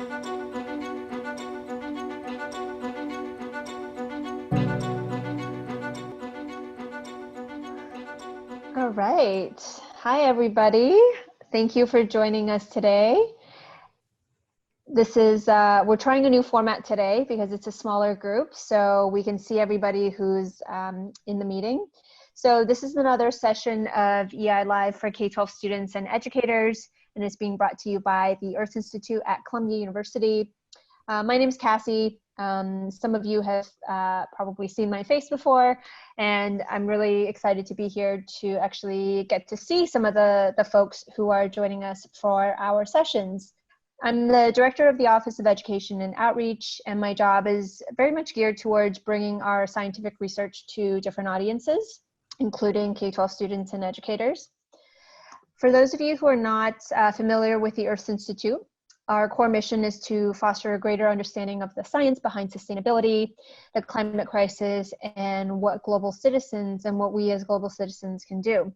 All right. Hi, everybody. Thank you for joining us today. This is, we're trying a new format today because it's a smaller group, so we can see everybody who's in the meeting. So this is another session of EI Live for K-12 students and educators, and it's being brought to you by the Earth Institute at Columbia University. My name is Cassie. Some of you have probably seen my face before, and I'm really excited to be here to actually get to see some of the folks who are joining us for our sessions. I'm the director of the Office of Education and Outreach, and my job is very much geared towards bringing our scientific research to different audiences, including K-12 students and educators. For those of you who are not familiar with the Earth Institute, our core mission is to foster a greater understanding of the science behind sustainability, the climate crisis, and what global citizens and what we as global citizens can do.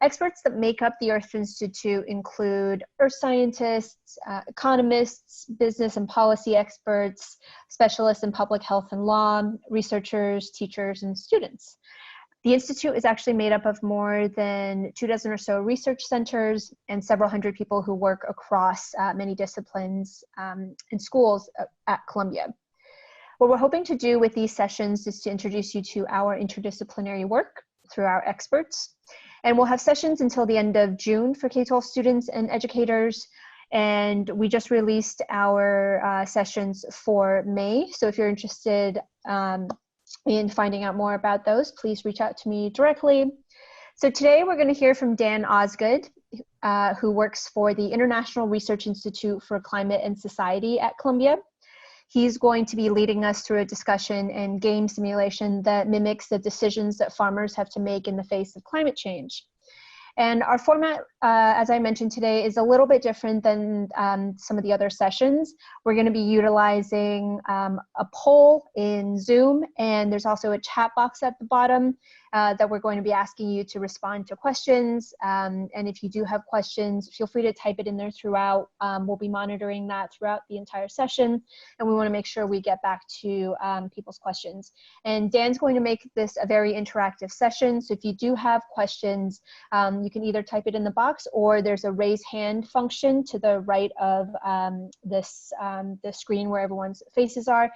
Experts that make up the Earth Institute include earth scientists, economists, business and policy experts, specialists in public health and law, researchers, teachers, and students. The Institute is actually made up of more than 24 or so research centers and several hundred people who work across many disciplines and schools at Columbia. What we're hoping to do with these sessions is to introduce you to our interdisciplinary work through our experts. And we'll have sessions until the end of June for K-12 students and educators. And we just released our sessions for May. So if you're interested in finding out more about those, please reach out to me directly. So today we're going to hear from Dan Osgood, who works for the International Research Institute for Climate and Society at Columbia. He's going to be leading us through a discussion and game simulation that mimics the decisions that farmers have to make in the face of climate change. And our format, as I mentioned today, is a little bit different than some of the other sessions. We're going to be utilizing a poll in Zoom, and there's also a chat box at the bottom that we're going to be asking you to respond to questions. And if you do have questions, feel free to type it in there throughout. We'll be monitoring that throughout the entire session, and we want to make sure we get back to people's questions. And Dan's going to make this a very interactive session, so if you do have questions, you can either type it in the box, or there's a raise hand function to the right of the screen where everyone's faces are.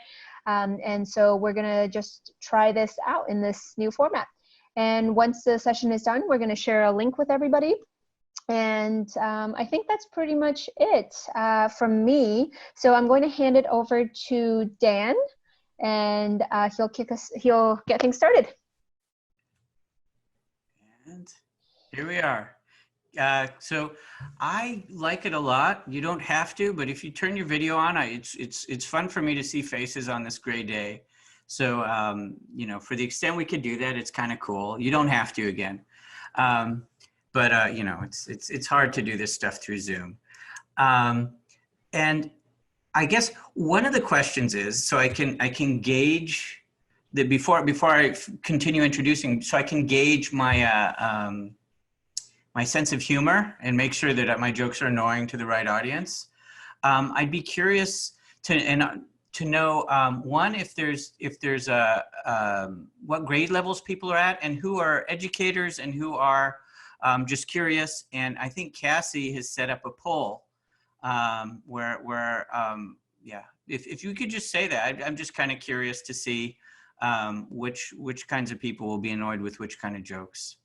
And so we're gonna just try this out in this new format. And once the session is done, we're gonna share a link with everybody. And I think that's pretty much it from me. So I'm going to hand it over to Dan, and he'll get things started. And here we are. So I like it a lot. You don't have to, but if you turn your video on, it's fun for me to see faces on this gray day. So, you know, for the extent we could do that, it's kind of cool. You don't have to again. But you know, it's hard to do this stuff through Zoom. And I guess one of the questions is, so I can gauge the, before I continue introducing, so I can gauge my, my sense of humor and make sure that my jokes are annoying to the right audience. I'd be curious to know, one, if there's what grade levels people are at, and who are educators and who are just curious. And I think Cassie has set up a poll yeah, if you could just say that, I'm just kind of curious to see which kinds of people will be annoyed with which kind of jokes.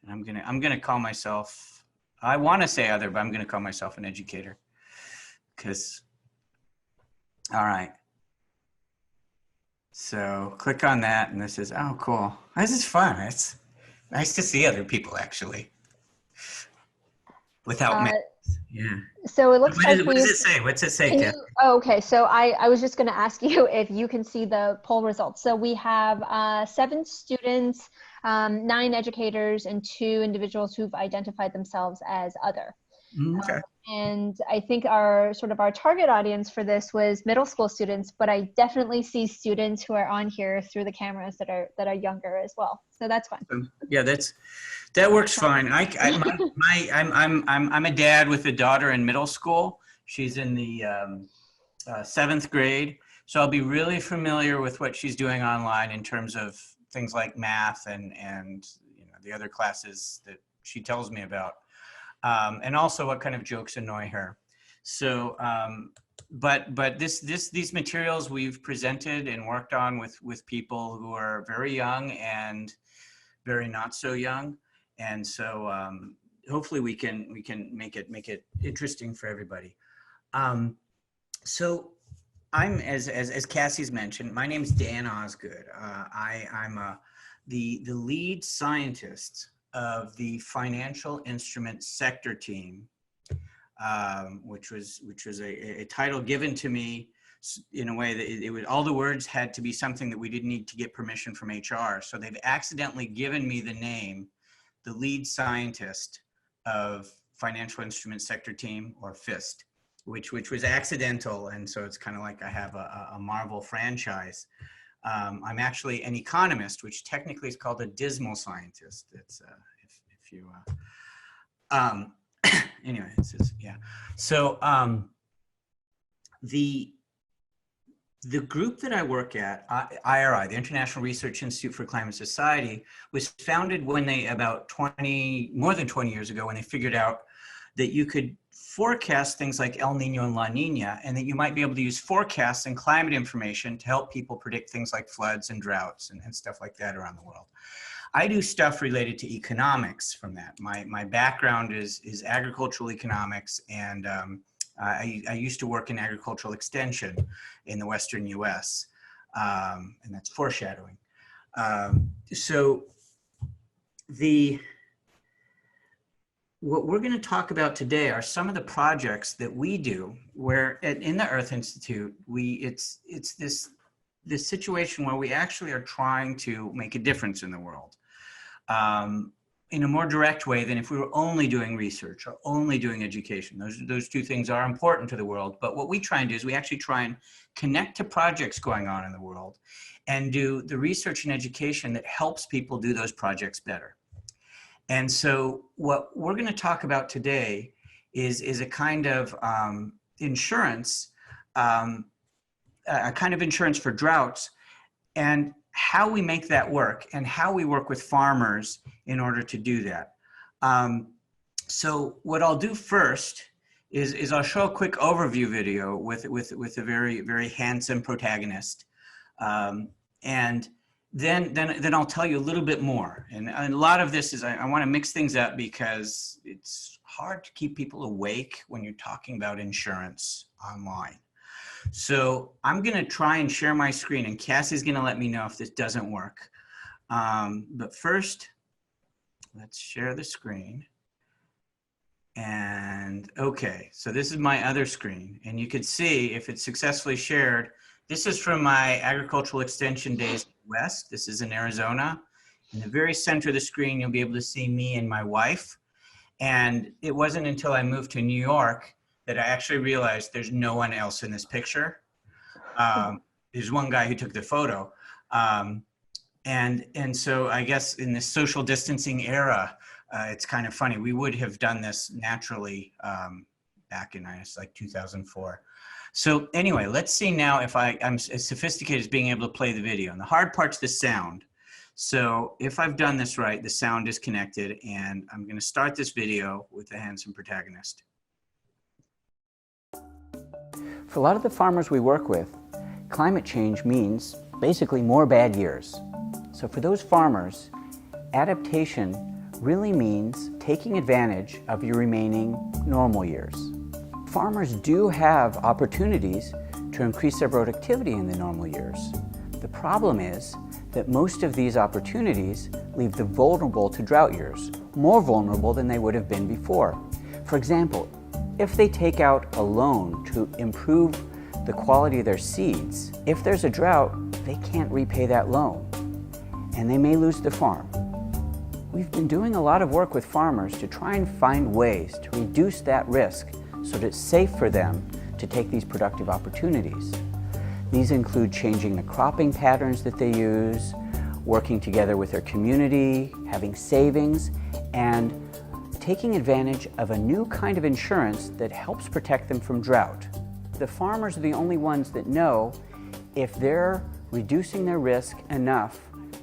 And I'm gonna call myself, I want to say other, but I'm gonna call myself an educator. Because, all right. So click on that, and this is, oh, cool. This is fun. It's nice to see other people actually, without me. Yeah. So it looks like what does it say? What's it say, Kathy? Oh, okay. So I was just going to ask you if you can see the poll results. So we have 7 students, 9 educators, and 2 individuals who've identified themselves as other. Okay. And I think our target audience for this was middle school students, but I definitely see students who are on here through the cameras that are younger as well. So that's fine. Yeah, that works fine. I'm a dad with a daughter in middle school. She's in the 7th grade. So I'll be really familiar with what she's doing online in terms of things like math and the other classes that she tells me about. And also what kind of jokes annoy her. So, but these materials we've presented and worked on with people who are very young and very not so young. And so hopefully we can make it interesting for everybody. So I'm, as Cassie's mentioned, my name's Dan Osgood. I'm the lead scientist of the financial instrument sector team, which was a title given to me in a way that it would, all the words had to be something that we didn't need to get permission from HR. So they've accidentally given me the name, the lead scientist of financial instrument sector team, or FIST, which was accidental. And so it's kind of like I have a Marvel franchise. I'm actually an economist, which technically is called a dismal scientist. It's if you anyway, yeah. So the group that I work at, IRI, the International Research Institute for Climate Society, was founded when they, more than 20 years ago, when they figured out that you could forecast things like El Nino and La Nina, and that you might be able to use forecasts and climate information to help people predict things like floods and droughts and stuff like that around the world. I do stuff related to economics from that. My background is agricultural economics, and I used to work in agricultural extension in the Western US, and that's foreshadowing. So what we're going to talk about today are some of the projects that we do where in the Earth Institute, it's this situation where we actually are trying to make a difference in the world in a more direct way than if we were only doing research or only doing education. Those two things are important to the world, but what we try and do is we actually try and connect to projects going on in the world and do the research and education that helps people do those projects better. And so what we're going to talk about today is a kind of insurance, a kind of insurance for droughts, and how we make that work and how we work with farmers in order to do that. So what I'll do first is I'll show a quick overview video with a very, very handsome protagonist. And then I'll tell you a little bit more. And a lot of this is, I want to mix things up because it's hard to keep people awake when you're talking about insurance online. So I'm going to try and share my screen, and Cassie's going to let me know if this doesn't work. But first, let's share the screen. And okay, so this is my other screen, and you could see if it's successfully shared. This is from my agricultural extension days west. This is in Arizona. In the very center of the screen, you'll be able to see me and my wife. And it wasn't until I moved to New York that I actually realized there's no one else in this picture. There's one guy who took the photo. And so I guess in this social distancing era, it's kind of funny. We would have done this naturally back in, I guess, like 2004. So anyway, let's see now if I'm as sophisticated as being able to play the video. And the hard part's the sound. So if I've done this right, the sound is connected, and I'm going to start this video with the handsome protagonist. For a lot of the farmers we work with, climate change means basically more bad years. So for those farmers, adaptation really means taking advantage of your remaining normal years. Farmers do have opportunities to increase their productivity in the normal years. The problem is that most of these opportunities leave the vulnerable to drought years, more vulnerable than they would have been before. For example, if they take out a loan to improve the quality of their seeds, if there's a drought, they can't repay that loan, and they may lose the farm. We've been doing a lot of work with farmers to try and find ways to reduce that risk so that it's safe for them to take these productive opportunities. These include changing the cropping patterns that they use, working together with their community, having savings, and taking advantage of a new kind of insurance that helps protect them from drought. The farmers are the only ones that know if they're reducing their risk enough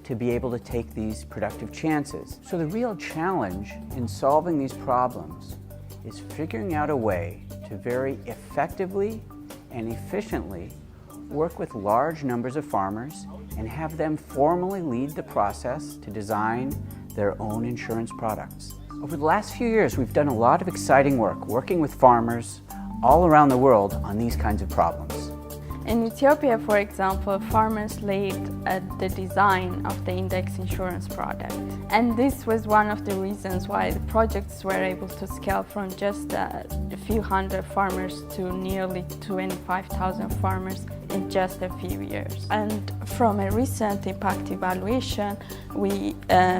to be able to take these productive chances. So the real challenge in solving these problems is figuring out a way to very effectively and efficiently work with large numbers of farmers and have them formally lead the process to design their own insurance products. Over the last few years, we've done a lot of exciting work working with farmers all around the world on these kinds of problems. In Ethiopia, for example, farmers led the design of the index insurance product. And this was one of the reasons why the projects were able to scale from just a few hundred farmers to nearly 25,000 farmers in just a few years. And from a recent impact evaluation, we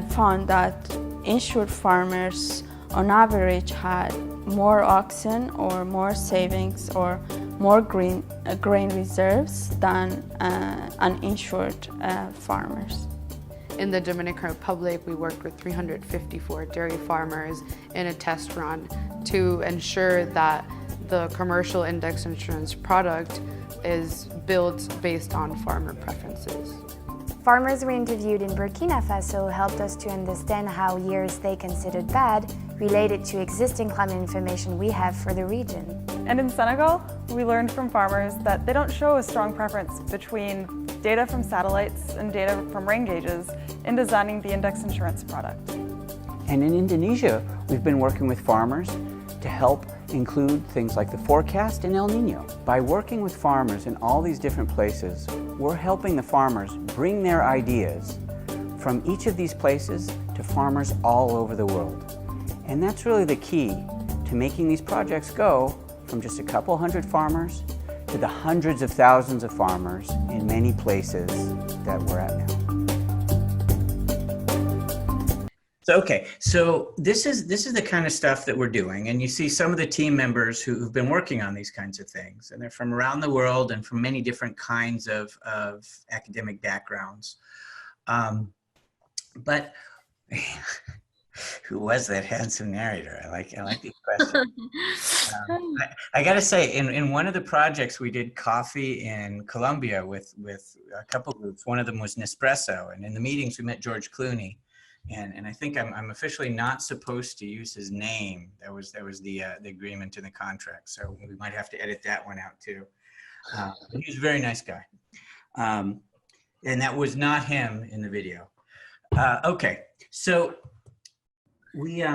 found that insured farmers on average had more oxen or more savings or more grain reserves than uninsured farmers. In the Dominican Republic, we worked with 354 dairy farmers in a test run to ensure that the commercial index insurance product is built based on farmer preferences. Farmers we interviewed in Burkina Faso helped us to understand how years they considered bad related to existing climate information we have for the region. And in Senegal, we learned from farmers that they don't show a strong preference between data from satellites and data from rain gauges in designing the index insurance product. And in Indonesia, we've been working with farmers to help include things like the forecast and El Nino. By working with farmers in all these different places, we're helping the farmers bring their ideas from each of these places to farmers all over the world. And that's really the key to making these projects go from just a couple hundred farmers to the hundreds of thousands of farmers in many places that we're at now. So, okay, so this is the kind of stuff that we're doing, and you see some of the team members who've been working on these kinds of things, and they're from around the world and from many different kinds of academic backgrounds. But who was that handsome narrator? I like these questions. I got to say, in one of the projects we did coffee in Colombia with a couple groups. One of them was Nespresso, and in the meetings we met George Clooney. And I think I'm officially not supposed to use his name. That was the agreement in the contract. So we might have to edit that one out too. But he was a very nice guy. And that was not him in the video. Okay, so we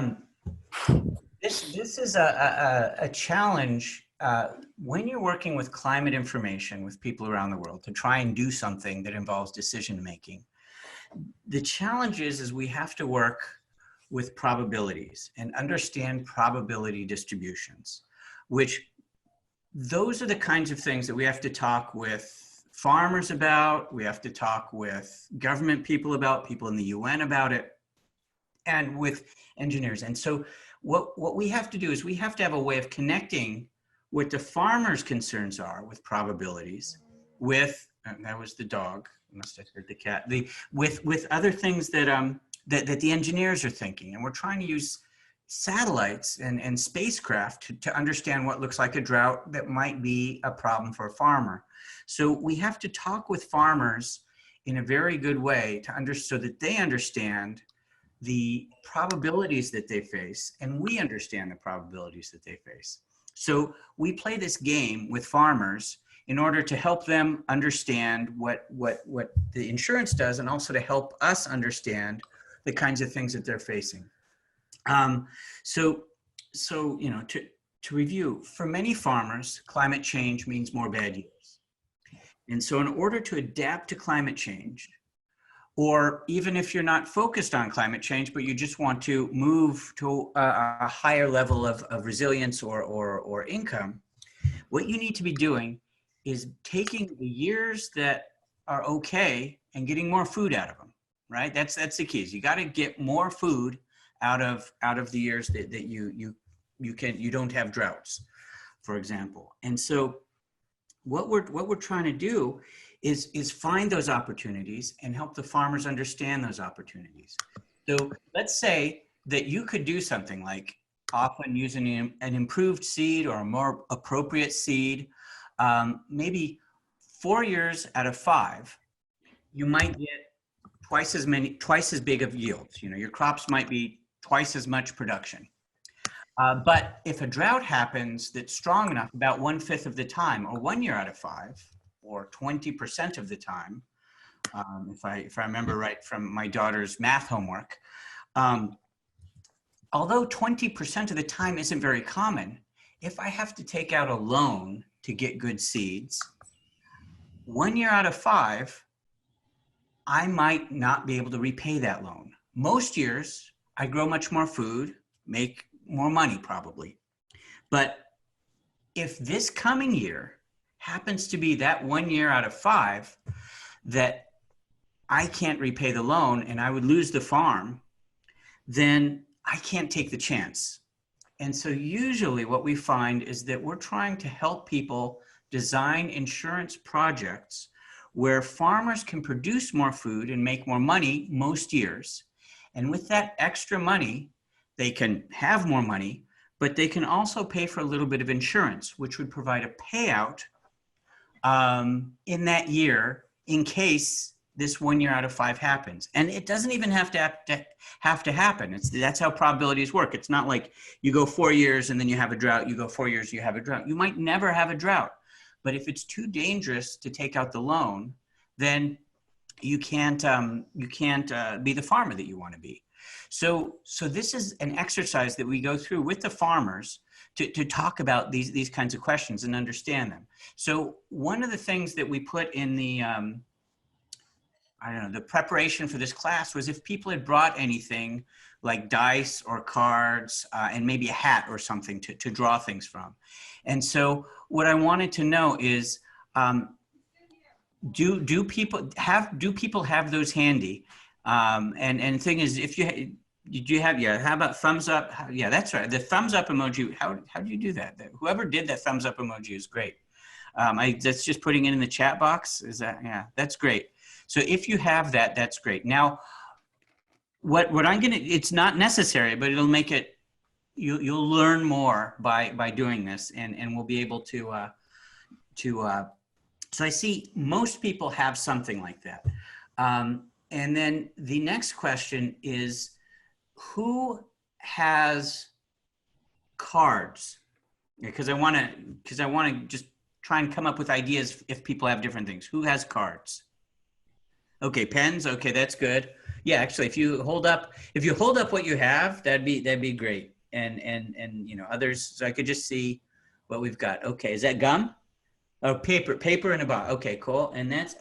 this is a challenge when you're working with climate information with people around the world to try and do something that involves decision making. The challenge is we have to work with probabilities and understand probability distributions, which those are the kinds of things that we have to talk with farmers about, we have to talk with government people about, people in the UN about it, and with engineers. And so what we have to do is we have to have a way of connecting what the farmers' concerns are with probabilities with, and that was the dog, must have heard the cat, with other things that that the engineers are thinking. And we're trying to use satellites and spacecraft to understand what looks like a drought that might be a problem for a farmer. So we have to talk with farmers in a very good way so that they understand the probabilities that they face, and we understand the probabilities that they face. So we play this game with farmers in order to help them understand what the insurance does, and also to help us understand the kinds of things that they're facing. So you know, to review, for many farmers, climate change means more bad years. And so in order to adapt to climate change, or even if you're not focused on climate change, but you just want to move to a higher level of resilience or income, what you need to be doing is taking the years that are okay and getting more food out of them, right? That's the key. Is you got to get more food out of the years that you don't have droughts, for example. And so what we're trying to do is find those opportunities and help the farmers understand those opportunities. So let's say that you could do something like often using an improved seed or a more appropriate seed maybe 4 years out of 5, you might get twice as big of yields. You know, your crops might be twice as much production. But if a drought happens that's strong enough about 1/5 of the time, or 1 year out of 5, or 20% of the time, if I remember right from my daughter's math homework, although 20% of the time isn't very common, if I have to take out a loan to get good seeds, 1 year out of 5, I might not be able to repay that loan. Most years, I grow much more food, make more money probably. But if this coming year happens to be that 1 year out of 5 that I can't repay the loan and I would lose the farm, then I can't take the chance. And so usually what we find is that we're trying to help people design insurance projects where farmers can produce more food and make more money most years. And with that extra money, they can have more money, but they can also pay for a little bit of insurance, which would provide a payout in that year in case this 1 year out of 5 happens. And it doesn't even have to happen. That's how probabilities work. It's not like you go 4 years and then you have a drought. You go 4 years, you have a drought. You might never have a drought. But if it's too dangerous to take out the loan, then you can't be the farmer that you want to be. So this is an exercise that we go through with the farmers to talk about these kinds of questions and understand them. So one of the things that we put in the the preparation for this class was if people had brought anything like dice or cards and maybe a hat or something to draw things from. And so what I wanted to know is, do people have those handy? And the thing is, if you have, how about thumbs up? Yeah, that's right. The thumbs up emoji, how do you do that? Whoever did that thumbs up emoji is great. That's just putting it in the chat box. Yeah, that's great. So if you have that, that's great. Now, what I'm gonna, it's not necessary, but it'll make it, you'll learn more by doing this, and we'll be able to, so I see most people have something like that. And then the next question is, who has cards? Because I want to just try and come up with ideas if people have different things. Who has cards? Okay, pens. Okay, that's good. Yeah, actually, if you hold up what you have, that'd be great. And others, so I could just see what we've got. Okay, is that gum? Oh, paper in a box. Okay, cool. And that's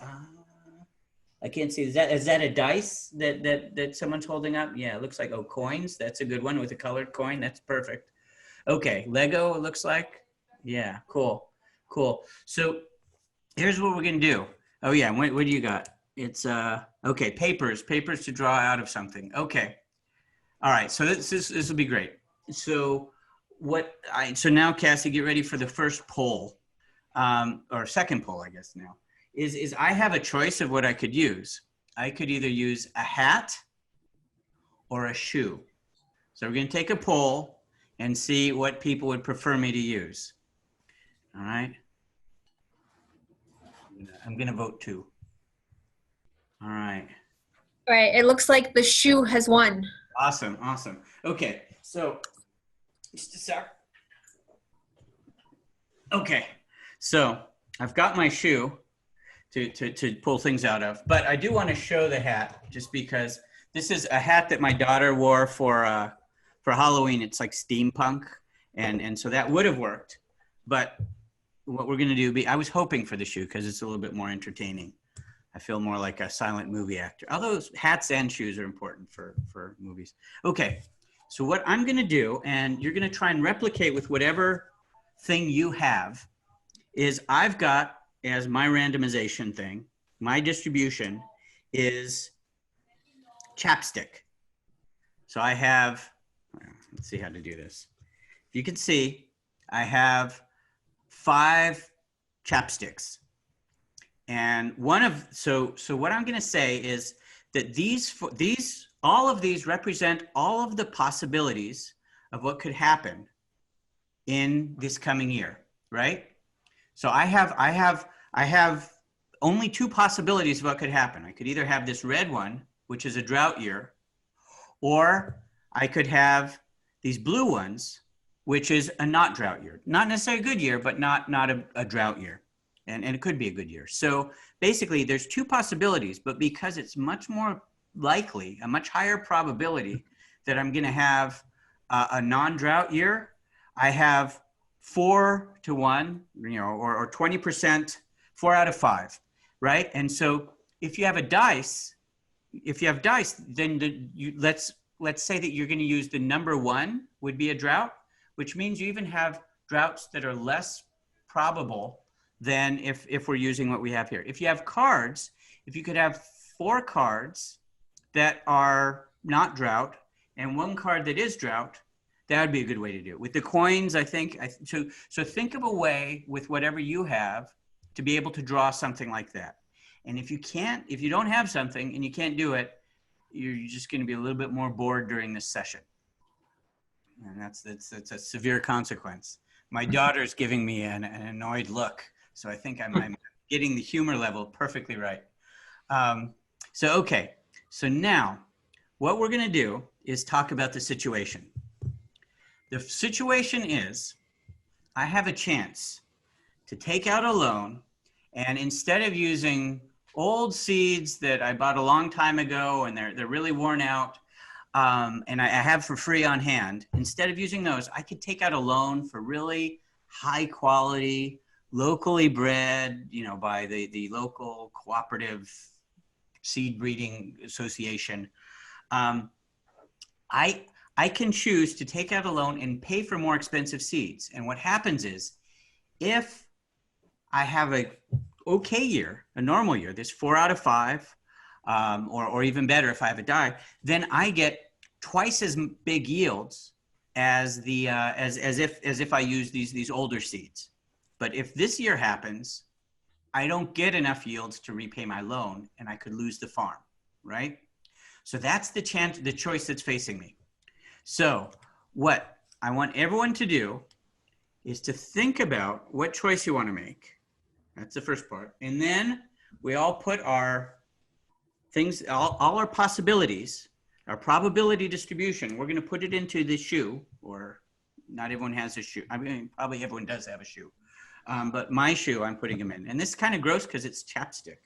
I can't see. Is that a dice that someone's holding up? Yeah, it looks like, oh, coins. That's a good one with a colored coin. That's perfect. Okay, Lego, it looks like. Yeah, cool. So here's what we're gonna do. Oh yeah, what do you got? It's okay, papers to draw out of something. Okay, all right. So this will be great. So so now, Cassie, get ready for the first poll, or second poll, I guess now. Is I have a choice of what I could use. I could either use a hat or a shoe. So we're going to take a poll and see what people would prefer me to use. All right. I'm going to vote 2. All right. All right. It looks like the shoe has won. Awesome. Okay. So just a sec. Okay. So I've got my shoe to pull things out of, but I do want to show the hat just because this is a hat that my daughter wore for Halloween. It's like steampunk, and so that would have worked. But what we're going to do, I was hoping for the shoe because it's a little bit more entertaining. I feel more like a silent movie actor. Although hats and shoes are important for movies. Okay, so what I'm going to do, and you're going to try and replicate with whatever thing you have, is I've got, as my randomization thing, my distribution is chapstick. So I have, let's see how to do this. If you can see, I have 5 chapsticks. And so what I'm going to say is that all of these represent all of the possibilities of what could happen in this coming year, right? So I have only two possibilities of what could happen. I could either have this red one, which is a drought year, or I could have these blue ones, which is a not drought year. Not necessarily a good year, but not a drought year. And it could be a good year. So basically there's two possibilities, but because it's much more likely, a much higher probability that I'm gonna have a non-drought year, I have 4 to 1, or 20%, 4 out of 5, right? And so if you have dice, then let's say that you're gonna use the number 1 would be a drought, which means you even have droughts that are less probable than if we're using what we have here. If you have cards, if you could have 4 cards that are not drought and 1 card that is drought, that would be a good way to do it. With the coins, I think, so think of a way with whatever you have to be able to draw something like that. And if you don't have something and you can't do it, you're just gonna be a little bit more bored during this session. And that's a severe consequence. My daughter's giving me an annoyed look. So I think I'm getting the humor level perfectly right. Okay, so now what we're gonna do is talk about the situation. The situation is, I have a chance to take out a loan, and instead of using old seeds that I bought a long time ago and they're really worn out, and I have for free on hand, instead of using those, I could take out a loan for really high quality, locally bred, by the local cooperative seed breeding association. I can choose to take out a loan and pay for more expensive seeds. And what happens is, if I have a okay year, a normal year, this 4 out of 5, or even better if I have a die, then I get twice as big yields as if I use these older seeds. But if this year happens, I don't get enough yields to repay my loan, and I could lose the farm, right? So that's the choice that's facing me. So what I want everyone to do is to think about what choice you want to make. That's the first part. And then we all put our things, all our possibilities, our probability distribution, we're going to put it into the shoe, or not everyone has a shoe. I mean, probably everyone does have a shoe. But my shoe, I'm putting them in. And this is kind of gross because it's chapstick.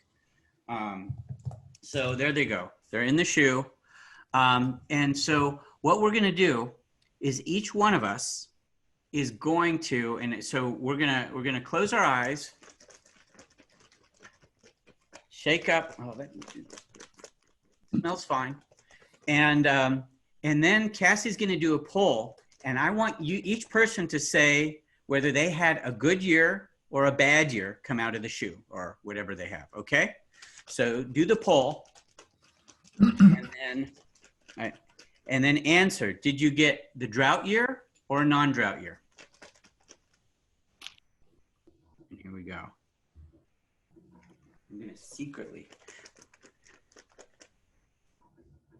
So there they go. They're in the shoe. And so what we're going to do is each one of us is going to, and so we're going to close our eyes, shake up. Oh, that smells fine. And then Cassie's going to do a poll, and I want each person to say whether they had a good year or a bad year come out of the shoe, or whatever they have. Okay. So do the poll, and then answer. Did you get the drought year or a non-drought year? And here we go. I'm gonna secretly.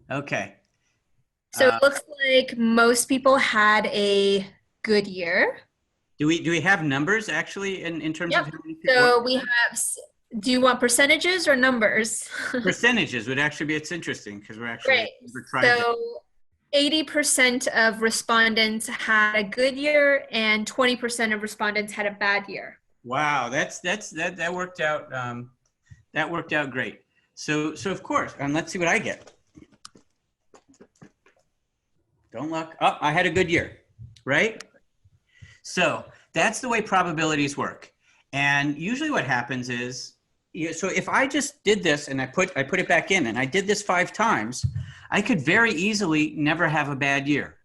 Okay. So it looks like most people had a good year. Do we have numbers actually in terms of how many people? So we have, do you want percentages or numbers? Percentages would actually be, it's interesting because we're actually, we're trying so 80% of respondents had a good year and 20% of respondents had a bad year. Wow, that worked out. That worked out great. So of course, and let's see what I get. Don't look. Oh, I had a good year, right? So that's the way probabilities work. And usually what happens is, so if I just did this and I put it back in and I did this 5 times, I could very easily never have a bad year.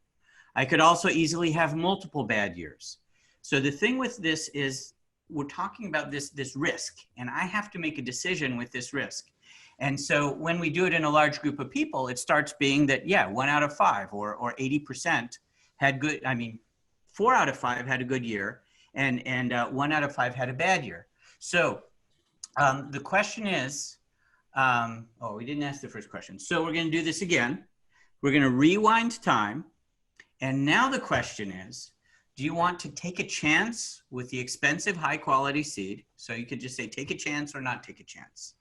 I could also easily have multiple bad years. So the thing with this is we're talking about this risk, and I have to make a decision with this risk. And so when we do it in a large group of people, it starts being that, yeah, 1 out of 5 or 80% had good, 4 out of 5 had a good year, and 1 out of 5 had a bad year. So the question is, we didn't ask the first question. So we're going to do this again. We're going to rewind time. And now the question is, do you want to take a chance with the expensive, high quality seed? So you could just say, take a chance or not take a chance.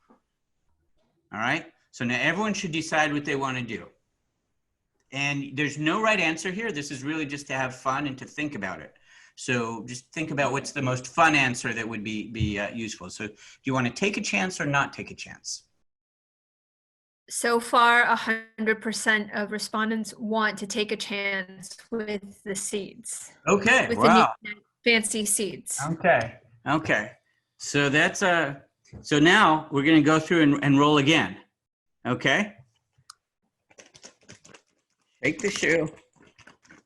All right. So now everyone should decide what they want to do. And there's no right answer here. This is really just to have fun and to think about it. So just think about what's the most fun answer that would be useful. So do you want to take a chance or not take a chance? So far, 100% of respondents want to take a chance with the seeds. Okay, with wow. the new fancy seeds. Okay, okay. So that's so now we're going to go through and roll again. Okay. Take the shoe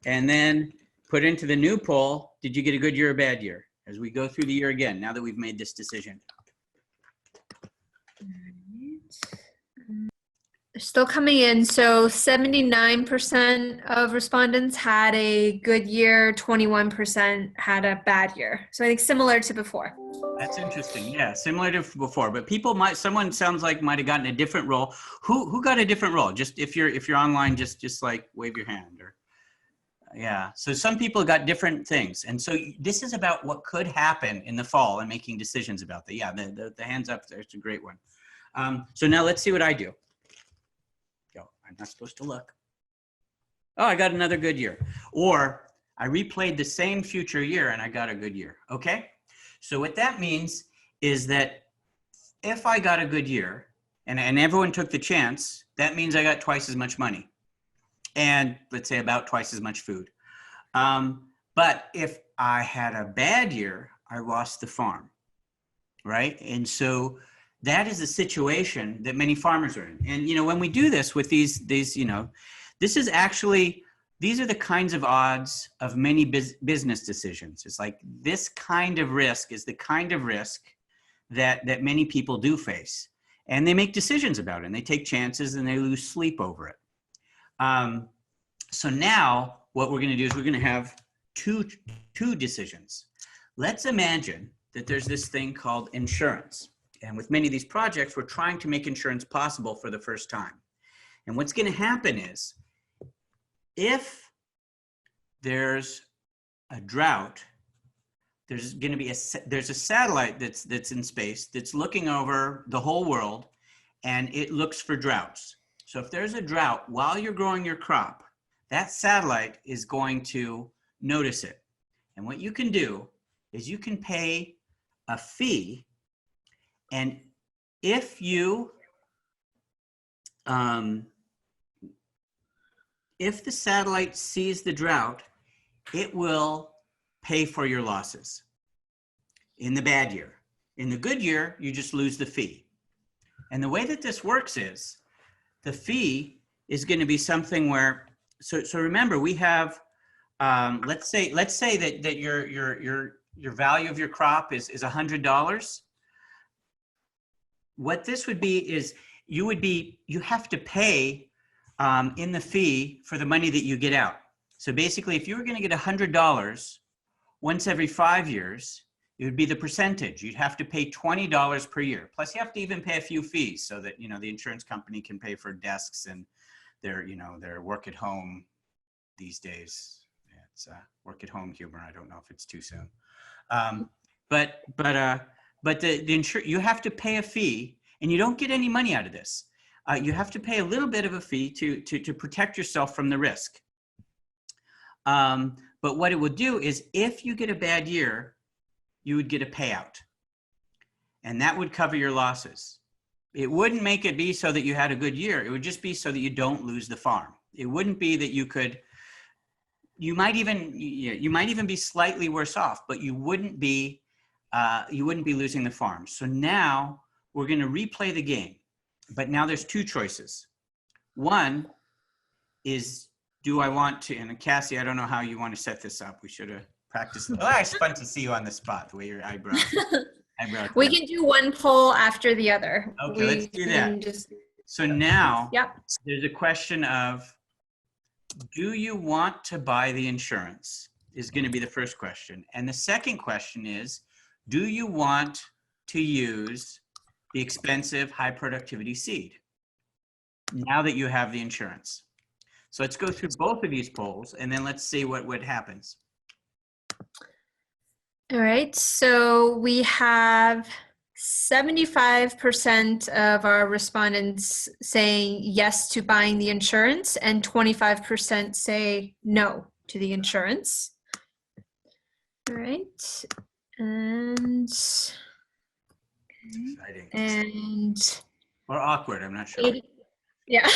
and then put into the new poll. Did you get a good year or bad year? As we go through the year again, now that we've made this decision. They're still coming in. So 79% of respondents had a good year, 21% had a bad year. So I think similar to before. That's interesting. Yeah, similar to before. But people might, someone sounds like might have gotten a different role. Who got a different role? Just if you're online, just like wave your hand or yeah. So some people got different things. And so this is about what could happen in the fall and making decisions about that. Yeah, the hands up there, it's a great one. So now let's see what I do. I'm not supposed to look. Oh, I got another good year. Or I replayed the same future year and I got a good year. Okay. So what that means is that if I got a good year and everyone took the chance, that means I got twice as much money and let's say about twice as much food. But if I had a bad year, I lost the farm, right? And so that is a situation that many farmers are in. And, you know, when we do this with these, you know, this is actually, these are the kinds of odds of many business decisions. It's like this kind of risk is the kind of risk that many people do face. And they make decisions about it and they take chances and they lose sleep over it. So now what we're going to do is we're going to have two decisions. Let's imagine that there's this thing called insurance. And with many of these projects, we're trying to make insurance possible for the first time. And what's going to happen is, if there's a drought, there's going to be there's a satellite that's in space that's looking over the whole world, and it looks for droughts. So if there's a drought while you're growing your crop, that satellite is going to notice it. And what you can do is you can pay a fee. And if you, if the satellite sees the drought, it will pay for your losses in the bad year. In the good year, you just lose the fee. And the way that this works is the fee is going to be something where, so remember we have, let's say that your value of your crop is $100. What this would be is you have to pay in the fee for the money that you get out. So basically, if you were going to get $100 once every 5 years, it would be the percentage. You'd have to pay $20 per year. Plus, you have to even pay a few fees so that, you know, the insurance company can pay for desks and their, you know, their work at home these days. Yeah, it's work at home humor. I don't know if it's too soon. But the you have to pay a fee, and you don't get any money out of this. You have to pay a little bit of a fee to protect yourself from the risk. But what it would do is, if you get a bad year, you would get a payout, and that would cover your losses. It wouldn't make it be so that you had a good year. It would just be so that you don't lose the farm. It wouldn't be that you could. You might even be slightly worse off, but you wouldn't be losing the farm. So now we're going to replay the game, but now there's two choices. One is, do I want to, and Cassie, I don't know how you want to set this up. We should have practiced. Oh, it's fun to see you on the spot, the way your eyebrows. We can do one poll after the other. Okay, let's do that. So now there's a question of, do you want to buy the insurance is going to be the first question. And the second question is, do you want to use the expensive high productivity seed now that you have the insurance? So let's go through both of these polls and then let's see what happens. All right, so we have 75% of our respondents saying yes to buying the insurance and 25% say no to the insurance. All right, and Exciting. Or awkward, I'm not sure. Yeah.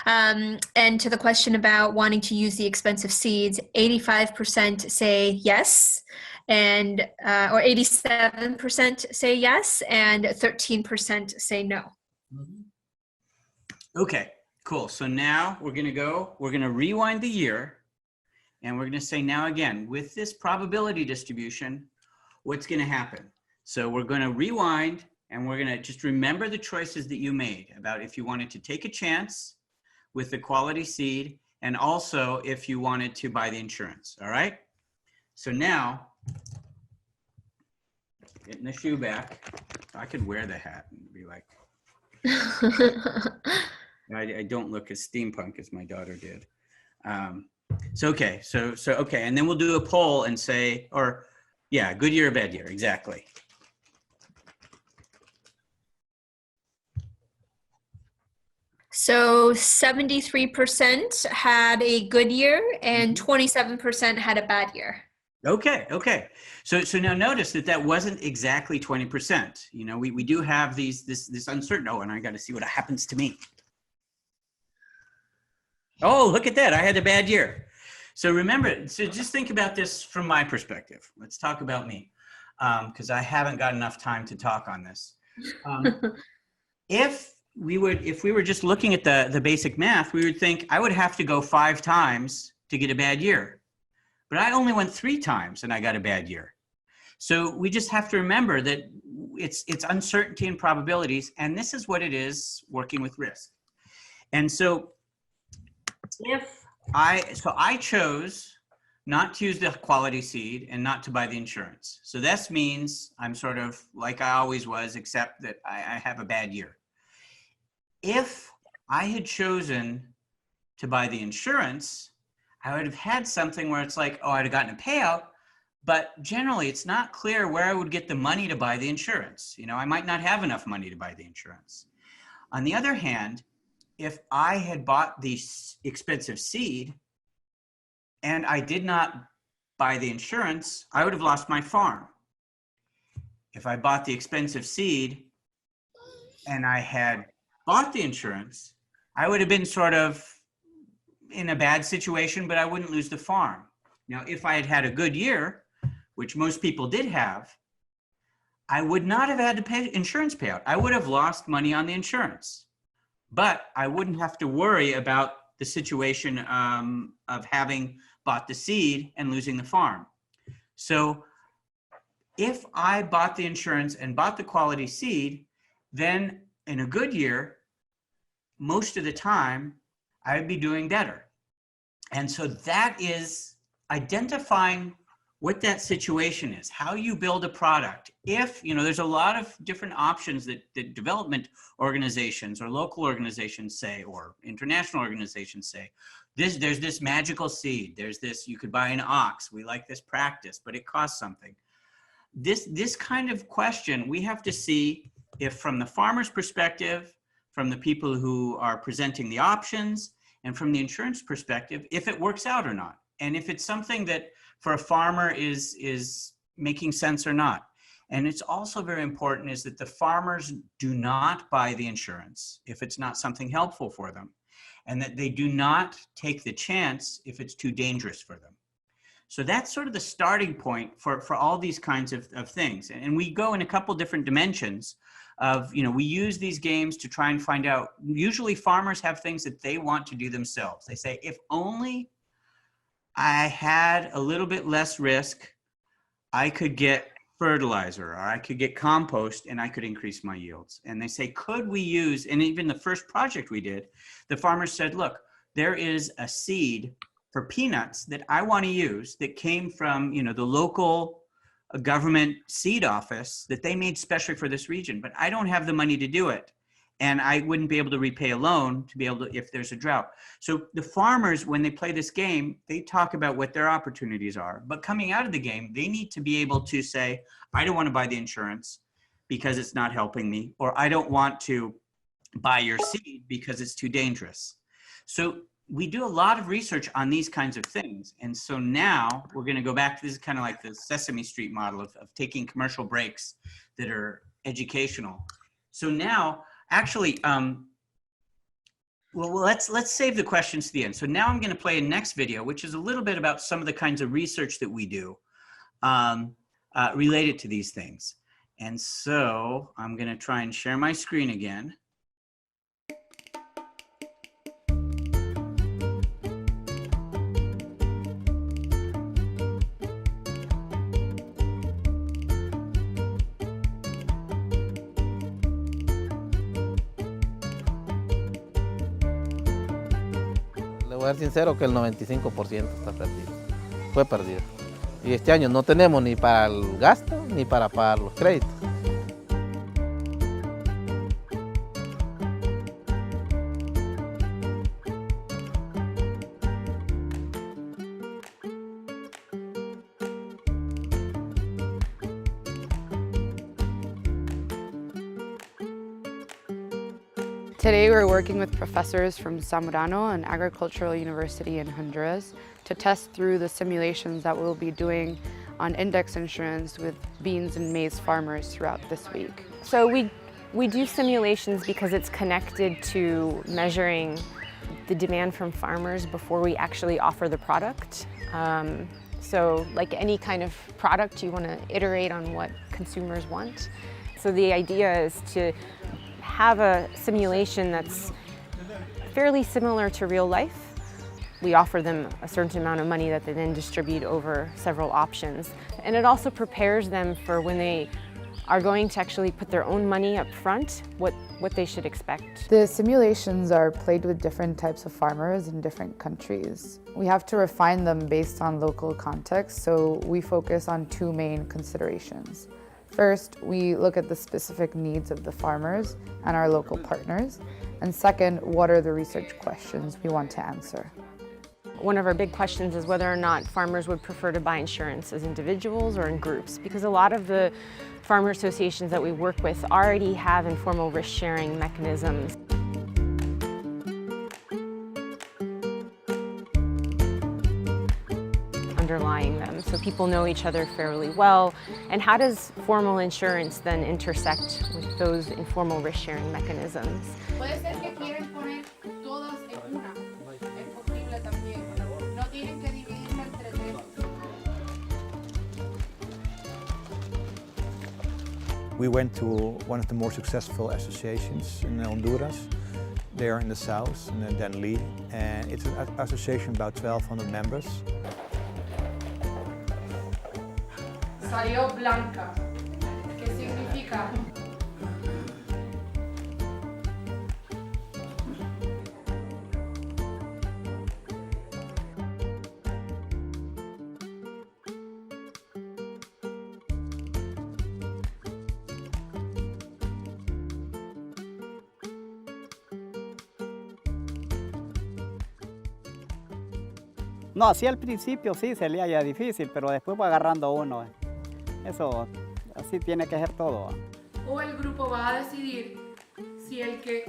And to the question about wanting to use the expensive seeds, 85% say yes, and or 87% say yes, and 13% say no. Okay, cool. So now we're gonna rewind the year, and we're gonna say now again, with this probability distribution, what's gonna happen? So we're gonna rewind, and we're gonna just remember the choices that you made about if you wanted to take a chance with the quality seed, and also if you wanted to buy the insurance, all right? So now, getting the shoe back, I could wear the hat and be like, I don't look as steampunk as my daughter did. Okay, and then we'll do a poll and say, or yeah, good year or bad year, exactly. So 73% had a good year and 27% had a bad year. Okay. So now notice that wasn't exactly 20%. You know, we do have this uncertain. Oh, and I got to see what happens to me. Oh, look at that. I had a bad year. So remember, so just think about this from my perspective. Let's talk about me, because I haven't got enough time to talk on this. If we were just looking at the basic math, we would think I would have to go 5 times to get a bad year. But I only went 3 times and I got a bad year. So we just have to remember that it's uncertainty and probabilities, and this is what it is working with risk. And so I chose not to use the quality seed and not to buy the insurance. So this means I'm sort of like I always was, except that I have a bad year. If I had chosen to buy the insurance, I would have had something where it's like, oh, I'd have gotten a payout, but generally it's not clear where I would get the money to buy the insurance. You know, I might not have enough money to buy the insurance. On the other hand, if I had bought the expensive seed and I did not buy the insurance, I would have lost my farm. If I bought the expensive seed and I had bought the insurance, I would have been sort of in a bad situation, but I wouldn't lose the farm. Now, if I had had a good year, which most people did have, I would not have had to pay insurance payout. I would have lost money on the insurance, but I wouldn't have to worry about the situation of having bought the seed and losing the farm. So if I bought the insurance and bought the quality seed, then in a good year, most of the time, I would be doing better. And so that is identifying what that situation is, how you build a product. If, you know, there's a lot of different options that development organizations or local organizations say, or international organizations say, there's this magical seed, there's this, you could buy an ox, we like this practice, but it costs something. This kind of question, we have to see if from the farmer's perspective, from the people who are presenting the options, and from the insurance perspective, if it works out or not. And if it's something that for a farmer is making sense or not. And it's also very important is that the farmers do not buy the insurance if it's not something helpful for them, and that they do not take the chance if it's too dangerous for them. So that's sort of the starting point for all these kinds of things. And we go in a couple different dimensions of, you know, we use these games to try and find out, usually farmers have things that they want to do themselves. They say, if only I had a little bit less risk, I could get fertilizer or I could get compost and I could increase my yields. And they say, could we use, and even the first project we did, the farmers said, look, there is a seed for peanuts that I want to use that came from, you know, the local government seed office that they made specially for this region, but I don't have the money to do it. and I wouldn't be able to repay a loan to be able to, if there's a drought. So the farmers, when they play this game, they talk about what their opportunities are. But coming out of the game, they need to be able to say, I don't want to buy the insurance because it's not helping me, or I don't want to buy your seed because it's too dangerous. So we do a lot of research on these kinds of things. And so now we're going to go back to, this is kind of like the Sesame Street model of taking commercial breaks that are educational. So now, actually, well, let's save the questions to the end. So now I'm going to play a next video, which is a little bit about some of the kinds of research that we do related to these things. And so I'm going to try and share my screen again. Le voy a ser sincero que el 95% está perdido, fue perdido. Y este año no tenemos ni para el gasto ni para pagar los créditos. Today we're working with professors from Zamorano and Agricultural University in Honduras to test through the simulations that we'll be doing on index insurance with beans and maize farmers throughout this week. So we do simulations because it's connected to measuring the demand from farmers before we actually offer the product. So like any kind of product, you want to iterate on what consumers want. So the idea is to have a simulation that's fairly similar to real life. We offer them a certain amount of money that they then distribute over several options. And it also prepares them for when they are going to actually put their own money up front, what they should expect. The simulations are played with different types of farmers in different countries. We have to refine them based on local context, so we focus on two main considerations. First, we look at the specific needs of the farmers and our local partners. And second, what are the research questions we want to answer? One of our big questions is whether or not farmers would prefer to buy insurance as individuals or in groups, because a lot of the farmer associations that we work with already have informal risk-sharing mechanisms. Underlying them, so people know each other fairly well. And how does formal insurance then intersect with those informal risk-sharing mechanisms? Puede ser que quieren poner todas en una. Es posible también. No tienen que dividirla entre tres. We went to one of the more successful associations in Honduras. They are in the south, in Denali, and it's an association about 1,200 members. Salió blanca. ¿Qué significa? No, sí al principio sí se leía ya difícil, pero después va agarrando uno. Eso, así tiene que ser todo. O el grupo va a decidir si el que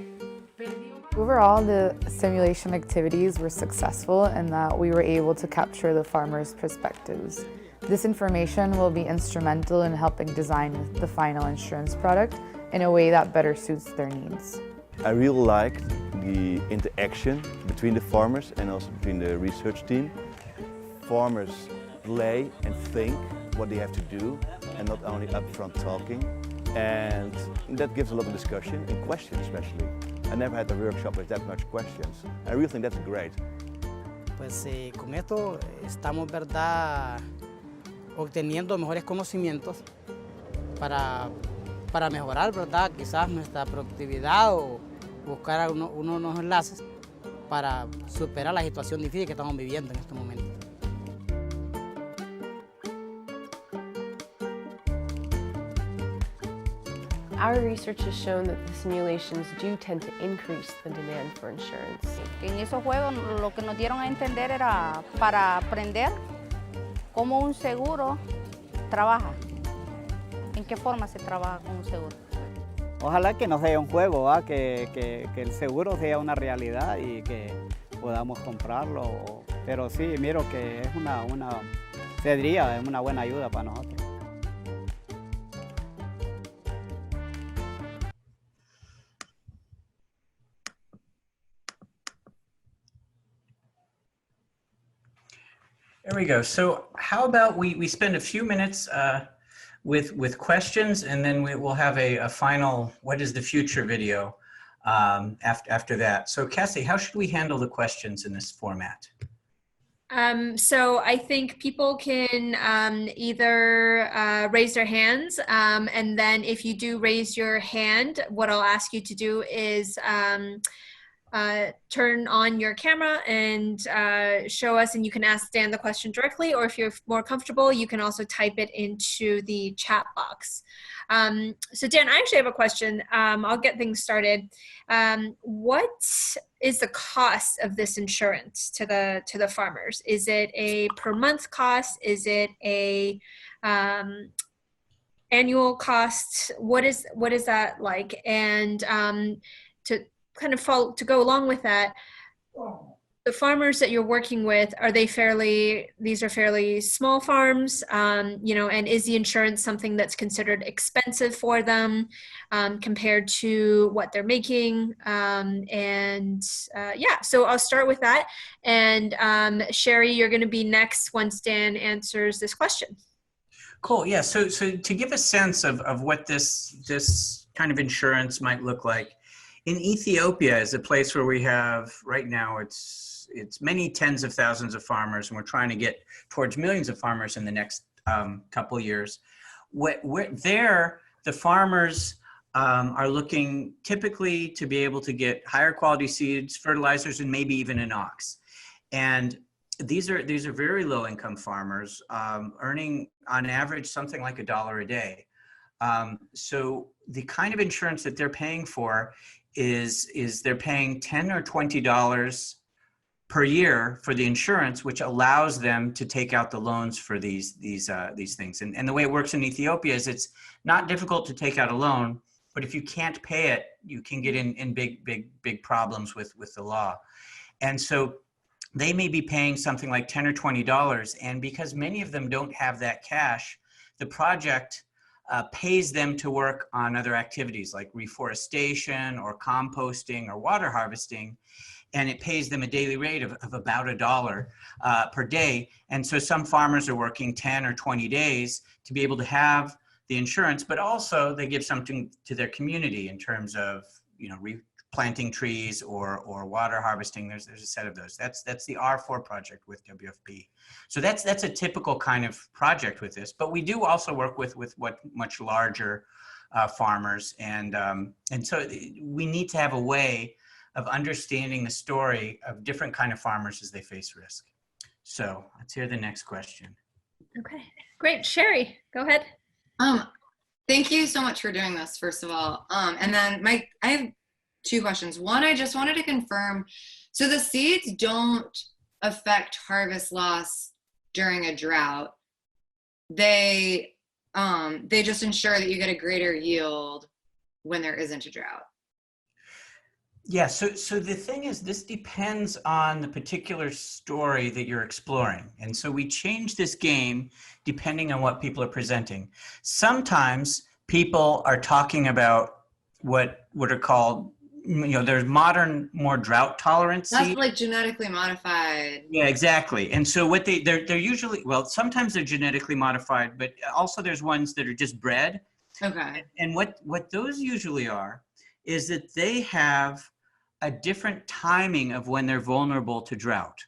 perdió. Overall, the simulation activities were successful in that we were able to capture the farmers' perspectives. This information will be instrumental in helping design the final insurance product in a way that better suits their needs. I really liked the interaction between the farmers and also between the research team. Farmers play and think what they have to do and not only upfront talking. And that gives a lot of discussion and questions especially. I never had a workshop with that much questions. I really think that's great. Pues con esto estamos, ¿verdad?, obteniendo mejores conocimientos para mejorar, ¿verdad?, quizás nuestra productividad o buscar unos enlaces para superar la situación difícil que estamos viviendo en este momento. Our research has shown that the simulations do tend to increase the demand for insurance. En esos juegos lo que nos dieron a entender era para aprender cómo un seguro trabaja, en qué forma se trabaja con un seguro. Ojalá que no sea un juego, ¿va? Que el seguro sea una realidad y que podamos comprarlo. Pero sí, miro que es sería una buena ayuda para nosotros. There we go. So how about we spend a few minutes with questions, and then we will have a final what is the future video after that. So Cassie, how should we handle the questions in this format? So I think people can either raise their hands, and then if you do raise your hand, what I'll ask you to do is turn on your camera and show us, and you can ask Dan the question directly, or if you're more comfortable, you can also type it into the chat box. So Dan, I actually have a question. I'll get things started. What is the cost of this insurance to the farmers? Is it a per month cost? Is it a annual cost? What is that like? And to kind of to go along with that, the farmers that you're working with, are they these are fairly small farms, you know, and is the insurance something that's considered expensive for them compared to what they're making? Yeah, so I'll start with that. And Sherry, you're going to be next once Dan answers this question. Cool. Yeah. So to give a sense of what this kind of insurance might look like, in Ethiopia is a place where we have, right now, it's many tens of thousands of farmers, and we're trying to get towards millions of farmers in the next couple years. There, the farmers are looking typically to be able to get higher quality seeds, fertilizers, and maybe even an ox. And these are very low income farmers, earning on average something like $1 a day. So the kind of insurance that they're paying for is they're paying $10 or $20 per year for the insurance, which allows them to take out the loans for these things. And the way it works in Ethiopia is it's not difficult to take out a loan, but if you can't pay it, you can get in big problems with the law. And so they may be paying something like $10 or $20, and because many of them don't have that cash, the project pays them to work on other activities like reforestation or composting or water harvesting, and it pays them a daily rate of about $1 per day. And so some farmers are working 10 or 20 days to be able to have the insurance, but also they give something to their community in terms of, you know, replanting trees or water harvesting. There's a set of those. That's the R4 project with WFP. So that's a typical kind of project with this. But we do also work with what much larger farmers, and so we need to have a way of understanding the story of different kind of farmers as they face risk. So let's hear the next question. Okay, great. Sherry, go ahead. Thank you so much for doing this, first of all. And then I have two questions. One, I just wanted to confirm, so the seeds don't affect harvest loss during a drought. They just ensure that you get a greater yield when there isn't a drought. Yeah, so the thing is, this depends on the particular story that you're exploring. And so we change this game depending on what people are presenting. Sometimes people are talking about what are called, you know, there's modern, more drought tolerant seeds. That's like genetically modified. Yeah, exactly. And so what they're usually, well, sometimes they're genetically modified, but also there's ones that are just bred. Okay. And what those usually are is that they have a different timing of when they're vulnerable to drought.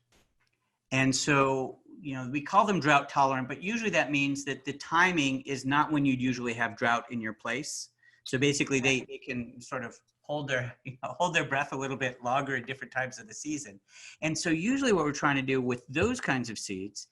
And so, you know, we call them drought tolerant, but usually that means that the timing is not when you'd usually have drought in your place. So basically they can sort of hold their breath a little bit longer at different times of the season. And so usually what we're trying to do with those kinds of seeds,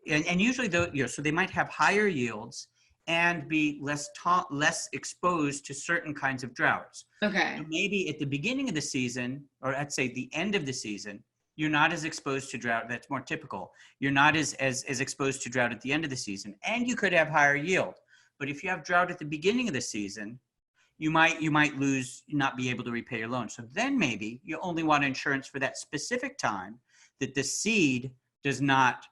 and usually so they might have higher yields, and be less exposed to certain kinds of droughts. Okay. So maybe at the beginning of the season, or I'd say the end of the season, you're not as exposed to drought. That's more typical. You're not as exposed to drought at the end of the season, and you could have higher yield. But if you have drought at the beginning of the season, you might not be able to repay your loan. So then maybe you only want insurance for that specific time that the seed does not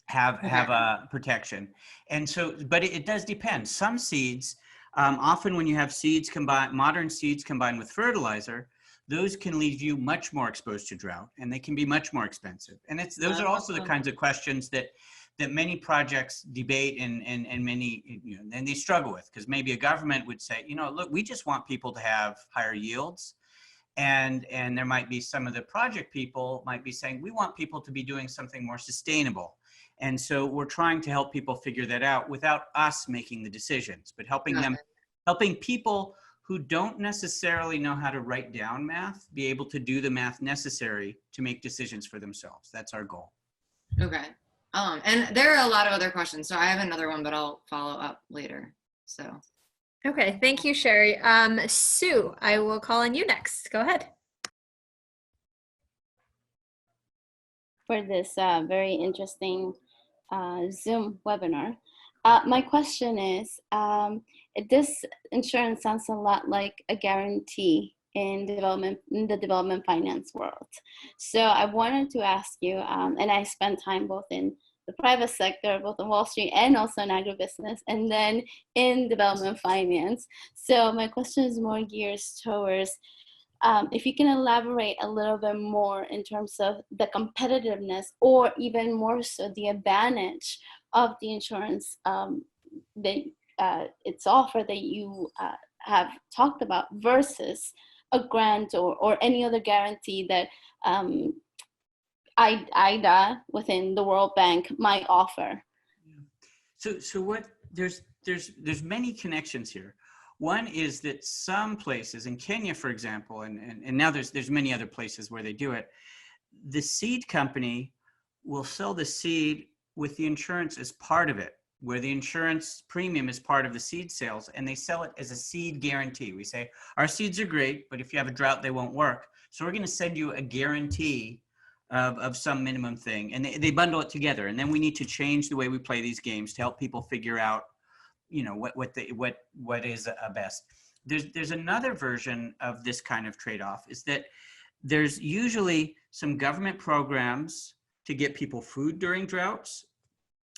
have a protection. And so, but it does depend. Some seeds, often when you have seeds combined, modern seeds combined with fertilizer, those can leave you much more exposed to drought, and they can be much more expensive. And those are also the kinds of questions that many projects debate and many, and they struggle with, because maybe a government would say, look, we just want people to have higher yields. And there might be some of the project people might be saying, we want people to be doing something more sustainable. And so we're trying to help people figure that out without us making the decisions, but helping people who don't necessarily know how to write down math be able to do the math necessary to make decisions for themselves. That's our goal. Okay. And there are a lot of other questions, so I have another one, but I'll follow up later. So. Okay, thank you, Sherry. Sue, I will call on you next. Go ahead. For this very interesting Zoom webinar. My question is, this insurance sounds a lot like a guarantee in the development finance world. So I wanted to ask you, and I spent time both in the private sector, both on Wall Street and also in agribusiness, and then in development finance. So my question is more geared towards if you can elaborate a little bit more in terms of the competitiveness, or even more so the advantage of the insurance that its offer that you have talked about versus a grant or any other guarantee that IDA within the World Bank might offer. So what there's many connections here. One is that some places in Kenya, for example, and now there's many other places where they do it, the seed company will sell the seed with the insurance as part of it, where the insurance premium is part of the seed sales, and they sell it as a seed guarantee. We say, our seeds are great, but if you have a drought, they won't work. So we're going to send you a guarantee of some minimum thing, and they bundle it together. And then we need to change the way we play these games to help people figure out, what is best. There's another version of this kind of trade-off, is that there's usually some government programs to get people food during droughts.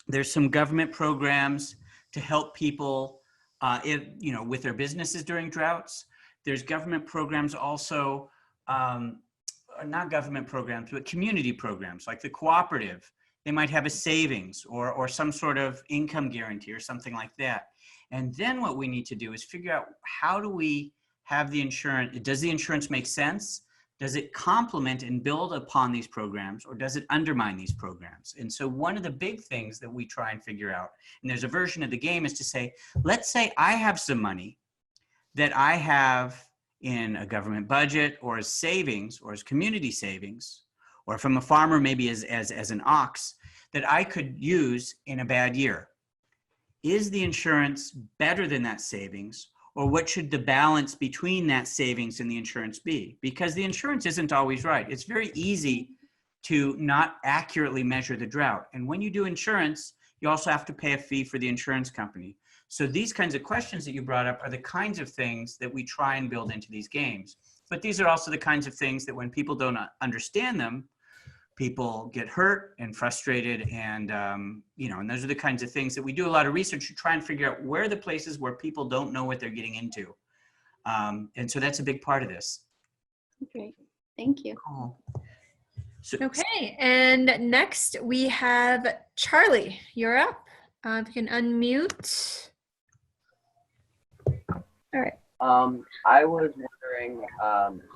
There's some government programs to help people, with their businesses during droughts. There's government programs also, not government programs, but community programs like the cooperative. They might have a savings or some sort of income guarantee or something like that. And then what we need to do is figure out, how do we have the insurance? Does the insurance make sense? Does it complement and build upon these programs, or does it undermine these programs? And so one of the big things that we try and figure out, and there's a version of the game, is to say, let's say I have some money that I have in a government budget, or as savings, or as community savings, or from a farmer maybe as an ox, that I could use in a bad year. Is the insurance better than that savings? Or what should the balance between that savings and the insurance be? Because the insurance isn't always right. It's very easy to not accurately measure the drought. And when you do insurance, you also have to pay a fee for the insurance company. So these kinds of questions that you brought up are the kinds of things that we try and build into these games. But these are also the kinds of things that when people don't understand them, people get hurt and frustrated, and and those are the kinds of things that we do a lot of research to try and figure out where are the places where people don't know what they're getting into. And so that's a big part of this. Great, thank you. Cool. Okay, and next we have Charlie. You're up. If you can unmute. All right. I was wondering,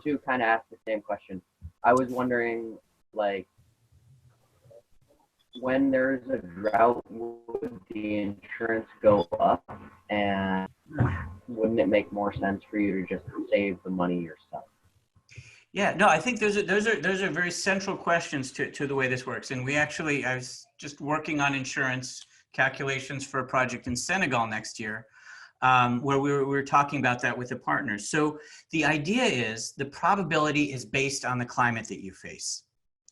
Sue kind of asked the same question. I was wondering, like, when there's a drought, would the insurance go up, and wouldn't it make more sense for you to just save the money yourself? Yeah, no, I think those are very central questions to the way this works. And I was just working on insurance calculations for a project in Senegal next year, where we were talking about that with the partners. So the idea is the probability is based on the climate that you face.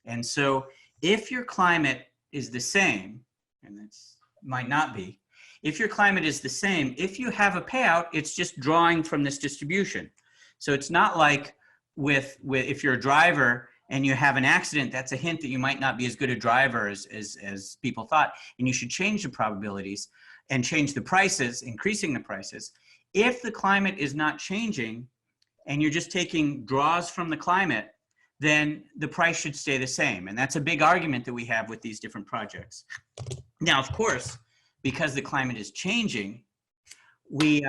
And so if your climate is the same, and it might not be, if your climate is the same, if you have a payout, it's just drawing from this distribution. So it's not like with if you're a driver and you have an accident, that's a hint that you might not be as good a driver as people thought, and you should change the probabilities and change the prices, increasing the prices. If the climate is not changing and you're just taking draws from the climate, then the price should stay the same. And that's a big argument that we have with these different projects. Now, of course, because the climate is changing, we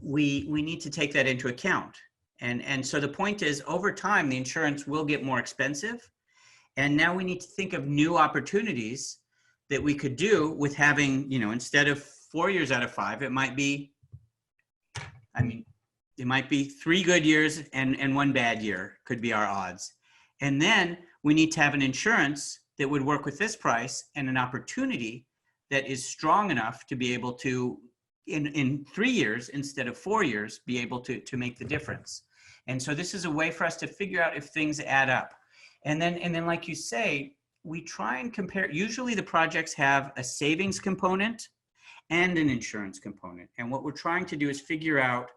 need to take that into account. And so the point is, over time, the insurance will get more expensive. And now we need to think of new opportunities that we could do with having, you know, instead of 4 years out of 5, it might be, it might be 3 good years and 1 bad year could be our odds. And then we need to have an insurance that would work with this price and an opportunity that is strong enough to be able to, in 3 years instead of 4 years, be able to make the difference. And so this is a way for us to figure out if things add up. And then like you say, we try and compare. Usually the projects have a savings component and an insurance component. And what we're trying to do is figure out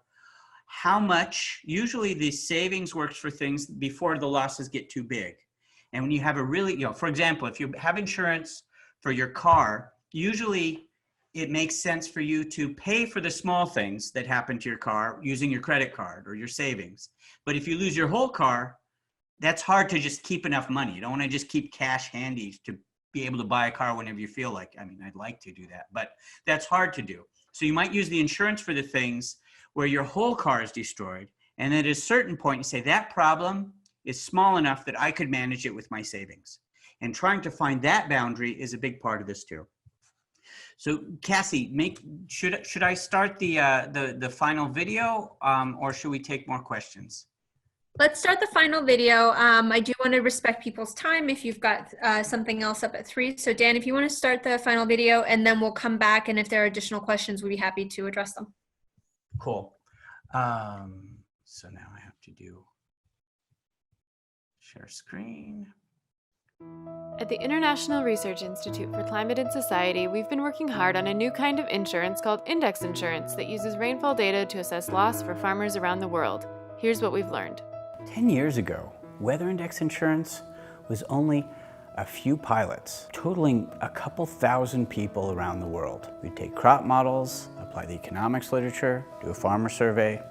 how much, usually the savings works for things before the losses get too big. And when you have a really, you know, for example, if you have insurance for your car, usually it makes sense for you to pay for the small things that happen to your car using your credit card or your savings. But if you lose your whole car, that's hard to just keep enough money. You don't want to just keep cash handy to be able to buy a car whenever you feel like. I mean, I'd like to do that, but that's hard to do. So you might use the insurance for the things where your whole car is destroyed. And at a certain point, you say that problem is small enough that I could manage it with my savings. And trying to find that boundary is a big part of this too. So Cassie, should I start the final video or should we take more questions? Let's start the final video. I do want to respect people's time if you've got something else up at 3. So Dan, if you want to start the final video and then we'll come back, and if there are additional questions, we'd be happy to address them. Cool. So now I have to do share screen. At the International Research Institute for Climate and Society, we've been working hard on a new kind of insurance called index insurance that uses rainfall data to assess loss for farmers around the world. Here's what we've learned. 10 years ago, weather index insurance was only a few pilots, totaling a couple thousand people around the world. We'd take crop models, apply the economics literature, do a farmer survey,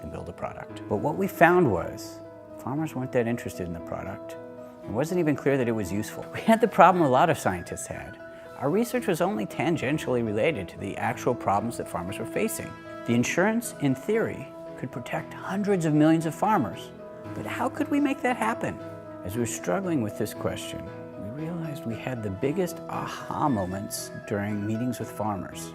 and build a product. But what we found was farmers weren't that interested in the product. It wasn't even clear that it was useful. We had the problem a lot of scientists had. Our research was only tangentially related to the actual problems that farmers were facing. The insurance, in theory, could protect hundreds of millions of farmers. But how could we make that happen? As we were struggling with this question, we realized we had the biggest aha moments during meetings with farmers.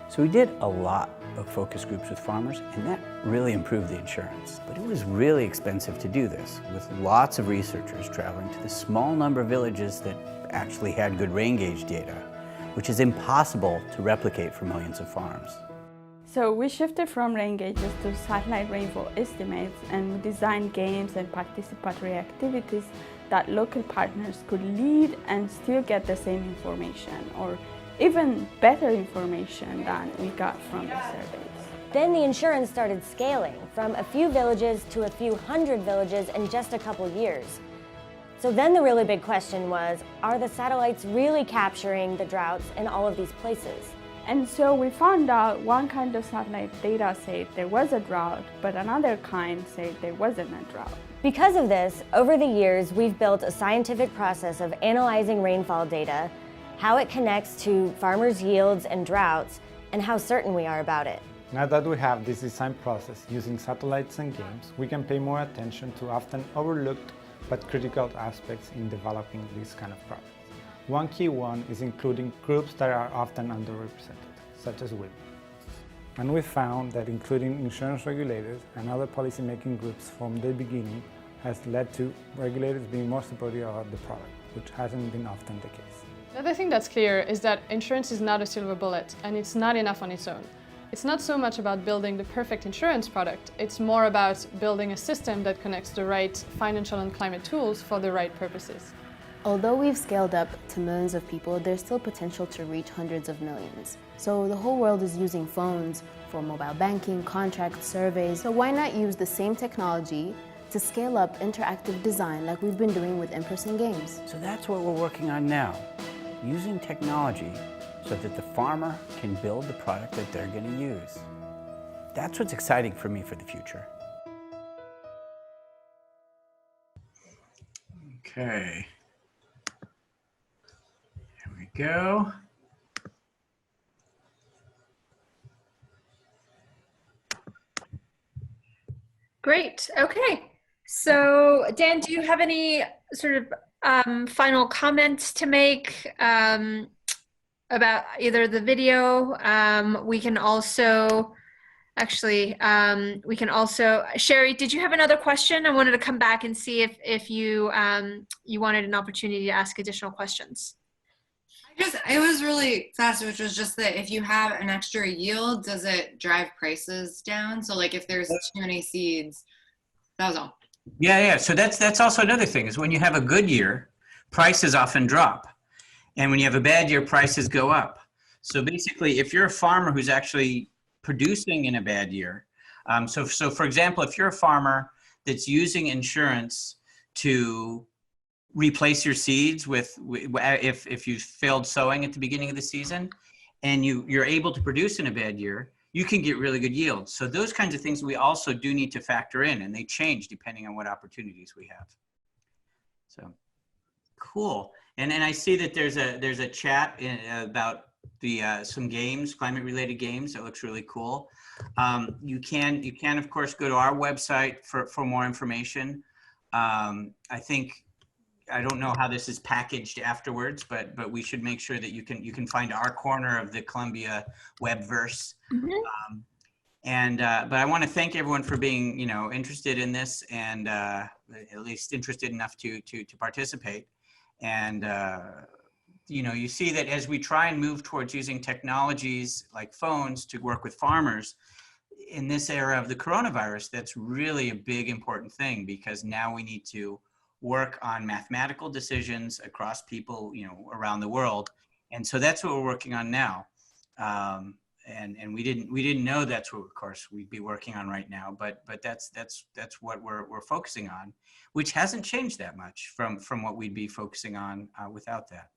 So we did a lot of focus groups with farmers, and that really improved the insurance. But it was really expensive to do this, with lots of researchers traveling to the small number of villages that actually had good rain gauge data, which is impossible to replicate for millions of farms. So we shifted from rain gauges to satellite rainfall estimates, and we designed games and participatory activities that local partners could lead and still get the same information, or even better information than we got from the surveys. Then the insurance started scaling from a few villages to a few hundred villages in just a couple years. So then the really big question was, are the satellites really capturing the droughts in all of these places? And so we found out one kind of satellite data said there was a drought, but another kind said there wasn't a drought. Because of this, over the years, we've built a scientific process of analyzing rainfall data, how it connects to farmers' yields and droughts, and how certain we are about it. Now that we have this design process using satellites and games, we can pay more attention to often overlooked but critical aspects in developing these kind of projects. One key one is including groups that are often underrepresented, such as women. And we found that including insurance regulators and other policymaking groups from the beginning has led to regulators being more supportive of the product, which hasn't been often the case. The other thing that's clear is that insurance is not a silver bullet, and it's not enough on its own. It's not so much about building the perfect insurance product, it's more about building a system that connects the right financial and climate tools for the right purposes. Although we've scaled up to millions of people, there's still potential to reach hundreds of millions. So the whole world is using phones for mobile banking, contracts, surveys. So why not use the same technology to scale up interactive design like we've been doing with in-person games? So that's what we're working on now, using technology so that the farmer can build the product that they're going to use. That's what's exciting for me for the future. Okay. Here we go. Great. Okay. So, Dan, do you have any sort of final comments to make about either the video? We can also, actually, we can also, Sherry, did you have another question? I wanted to come back and see if you, you wanted an opportunity to ask additional questions. It was really fast, which was just that if you have an extra yield, does it drive prices down? So like if there's too many seeds, that was all. Yeah. So that's also another thing is when you have a good year, prices often drop. And when you have a bad year, prices go up. So basically, if you're a farmer who's actually producing in a bad year, so for example, if you're a farmer that's using insurance to replace your seeds if you failed sowing at the beginning of the season, and you're able to produce in a bad year, you can get really good yields. So those kinds of things we also do need to factor in, and they change depending on what opportunities we have. So cool. And I see that there's a chat about the some games, climate related games. That looks really cool. You can of course go to our website for more information. I don't know how this is packaged afterwards, but we should make sure that you can find our corner of the Columbia webverse. Mm-hmm. But I want to thank everyone for being interested in this and at least interested enough to participate. And you see that as we try and move towards using technologies like phones to work with farmers in this era of the coronavirus, that's really a big important thing, because now we need to work on mathematical decisions across people, around the world. And so that's what we're working on now. And we didn't know that's what, of course, we'd be working on right now, but that's what we're focusing on, which hasn't changed that much from what we'd be focusing on without that.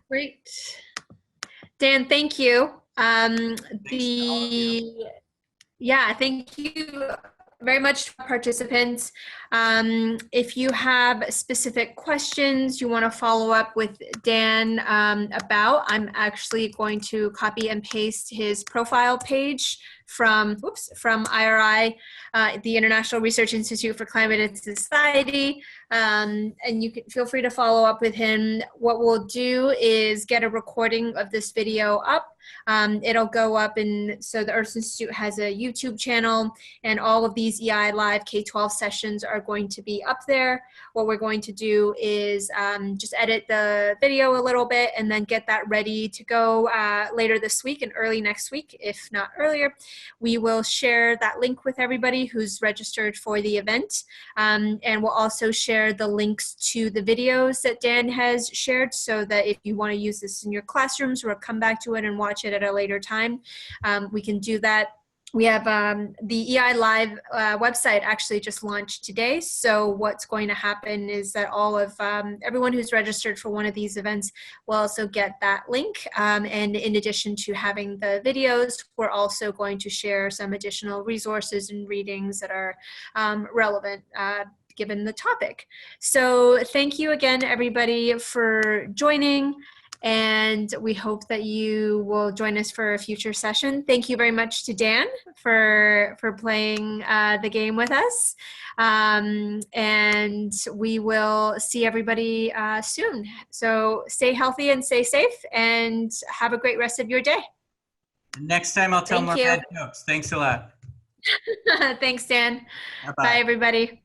Great. Dan, thank you. Yeah, thank you very much, participants. If you have specific questions you want to follow up with Dan about, I'm actually going to copy and paste his profile page from IRI, the International Research Institute for Climate and Society. And you can feel free to follow up with him. What we'll do is get a recording of this video up. It'll go up, and so the Earth Institute has a YouTube channel, and all of these EI Live K-12 sessions are going to be up there. What we're going to do is just edit the video a little bit and then get that ready to go later this week and early next week, if not earlier. We will share that link with everybody who's registered for the event, and we'll also share the links to the videos that Dan has shared, so that if you want to use this in your classrooms or come back to it and watch it at a later time, we can do that. We have the EI Live website actually just launched today. So what's going to happen is that all of everyone who's registered for one of these events will also get that link. And in addition to having the videos, we're also going to share some additional resources and readings that are relevant given the topic. So thank you again, everybody, for joining. And we hope that you will join us for a future session. Thank you very much to Dan for playing the game with us. And we will see everybody soon. So stay healthy and stay safe, and have a great rest of your day. Next time I'll tell more bad jokes. Thanks a lot. Thanks, Dan. Bye-bye. Bye, everybody.